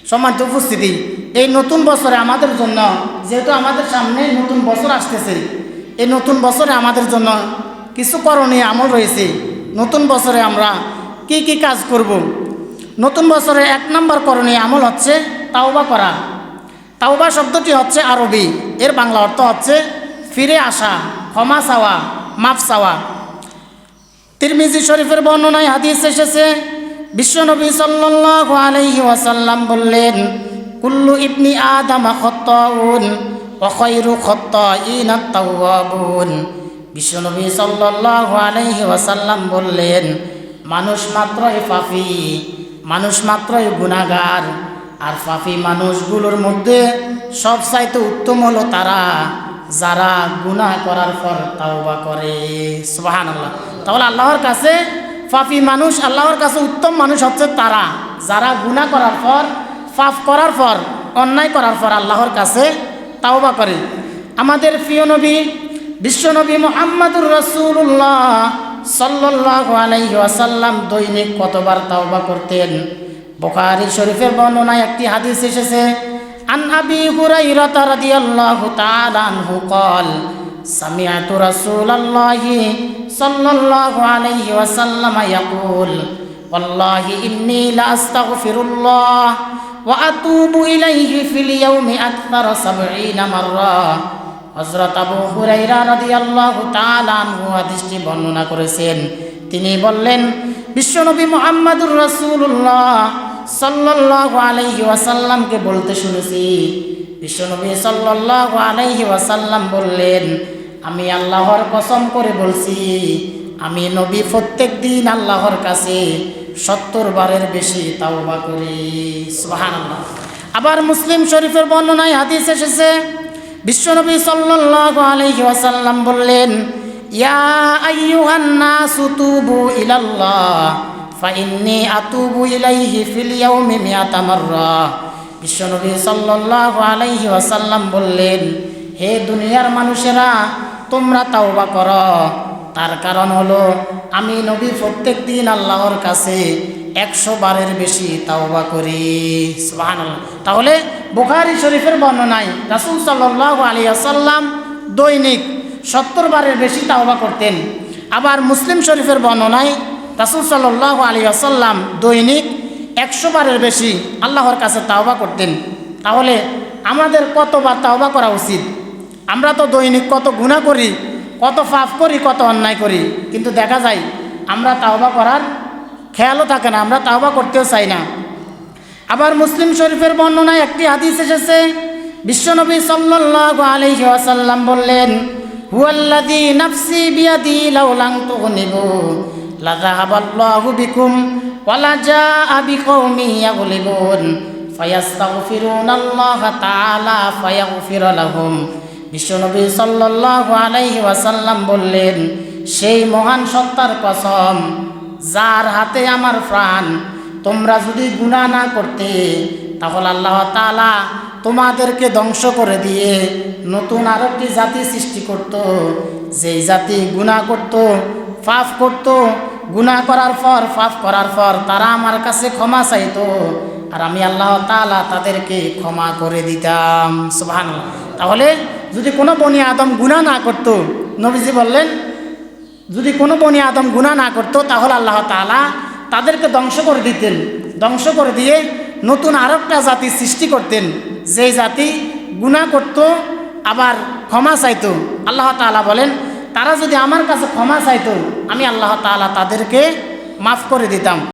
সম্মানিত উপস্থিতি, এই নতুন বছরে আমাদের জন্য, যেহেতু আমাদের সামনে নতুন বছর আসতেছে, এই নতুন বছরে আমাদের জন্য কিছু করণীয় আমল রয়েছে। নতুন বছরে আমরা কি কি কাজ করব? নতুন বছরে 1 নম্বর করণীয় আমল হচ্ছে তাওবা করা। তাওবা শব্দটি হচ্ছে আরবি, এর বাংলা অর্থ হচ্ছে ফিরে আসা, ক্ষমা চাওয়া, মাফ চাওয়া। তিরমিজি শরীফের বর্ণনায় হাদিস এসেছে, বিশ্বনবী সাল্লাল্লাহু আলাইহি ওয়াসাল্লাম বললেন, কুল্লু ইবনি আদম খাত্তাউন ওয়া খায়রু খাত্তাইনা আত-তাওয়াবুন। বিশ্বনবী সাল্লাল্লাহু আলাইহি ওয়াসাল্লাম বললেন, মানুষ মাত্রই পাপী, মানুষ মাত্রই গুনাহগার, আর পাপী মানুষগুলোর মধ্যে সবচাইতে উত্তম হলো তারা যারা গুনাহ করার পর তাওবা করে। সুবহানাল্লাহ। তাহলে আল্লাহর কাছে পাপী মানুষ, আল্লাহর কাছে উত্তম মানুষ হচ্ছে তারা যারা গুনাহ করার পর, পাপ করার পর, অন্যায় করার পর আল্লাহর কাছে তাওবা করে। আমাদের প্রিয় নবী বিশ্বনবী মুহাম্মদুর রাসূলুল্লাহ সাল্লাল্লাহু আলাইহি ওয়াসাল্লাম দৈনিক কতবার তাওবা করতেন? বুখারী শরীফের বর্ণনায় একটি হাদিস এসেছে, আন আবি হুরায়রা রাদিয়াল্লাহু তাআলা আনহু قال سمعت رسول الله صلى الله عليه وسلم يقول والله إني لأستغفر الله وأتوب إليه في اليوم أكثر 70 مرة। হযরত আবু হুরায়রা রাদিয়াল্লাহু তাআলা আনহু হাদিসটি বর্ণনা করেছেন। তিনি বললেন, বিশ্বনবী মুহাম্মদুর রাসূলুল্লাহ সাল্লাল্লাহু আলাইহি ওয়াসাল্লামকে বলতে শুনেছি, বিশ্বনবী সাল্লাল্লাহু আলাইহি ওয়াসাল্লাম বললেন, আমি আল্লাহর কসম করে বলছি, আমি নবী প্রত্যেক দিন আল্লাহর কাছে 70 বারের বেশি তাওবা করি। সুবহানাল্লাহ। আবার মুসলিম শরীফের বর্ণনায় হাদিস এসেছে, বিশ্বনবী সাল্লাল্লাহু আলাইহি ওয়াসাল্লাম বললেন, ইয়া আইয়ুহান নাসু তুবু ইলাল্লাহ ফাইন্নী আতুবু ইলাইহি ফিল ইয়াউমি 100 মাররা। বিশ্বনবী সাল্লাল্লাহু আলাইহি ওয়াসাল্লাম বললেন, হে দুনিয়ার মানুষেরা, তোমরা তাওবা করো, তার কারণ হলো আমি নবী প্রত্যেক দিন আল্লাহর কাছে 100 বারের বেশি তাওবা করি। সুবহানাল্লাহ। তাহলে বুখারী শরীফের বর্ণনায় রাসূল সাল্লাল্লাহু আলাইহি ওয়াসাল্লাম দৈনিক 70 বারের বেশি তাওবা করতেন। আবার মুসলিম শরীফের বর্ণনায় রাসূল সাল্লাল্লাহু আলাইহি ওয়াসাল্লাম দৈনিক 100 বারের বেশি আল্লাহর কাছে তাওবা করতেন। তাহলে আমাদের কতবার তাওবা করা উচিত? আমরা তো দৈনিক কত গুনাহ করি, কত পাপ করি, কত অন্যায় করি, কিন্তু দেখা যায় আমরা তাওবা করার খেয়ালও থাকে না, আমরা তাওবা করতেও চাই না। আবার মুসলিম শরীফের বর্ণনায় একটি হাদিস এসেছে, বিশ্বনবী সাল্লাল্লাহু আলাইহি ওয়াসাল্লাম বললেন, হুয়াল্লাযী নাফসি বিয়াদি লাউ লান তুগনিবু লাযাহাবাল্লাহু বিকুম ওয়া লাজাআ বিকওমিন ইয়াগলিবুন ফায়াস্তাগফিরুনাল্লাহা তাআলা ফায়াগফির লাহুম। বিশ্বনবী সাল্লাল্লাহু আলাইহি ওয়াসাল্লাম বললেন, সেই মহান সত্তার কসম যার হাতে আমার প্রাণ, তোমরা যদি গুনাহ না করতে তাহলে আল্লাহ তাআলা তোমাদেরকে ধ্বংস করে দিয়ে নতুন আরেকটি জাতি সৃষ্টি করত, যেই জাতি গুনাহ করত, পাপ করত, গুনাহ করার পর, পাপ করার পর তারা আমার কাছে ক্ষমা চাইতো, আর আমি আল্লাহ তাআলা তাদেরকে ক্ষমা করে দিতাম। সুবহানাল্লাহ। তাহলে যদি কোনো বনি আদম গুনাহ না করত, নবীজি বললেন, যদি কোনো বনি আদম গুনাহ না করত তাহলে আল্লাহ তাআলা তাদেরকে ধ্বংস করে দিতেন, ধ্বংস করে দিয়ে নতুন আরেকটা জাতি সৃষ্টি করতেন, যেই জাতি গুনাহ করত আবার ক্ষমা চাইতো। আল্লাহ তাআলা বলেন, তারা যদি আমার কাছে ক্ষমা চাইতো আমি আল্লাহ তাআলা তাদেরকে মাফ করে দিতাম।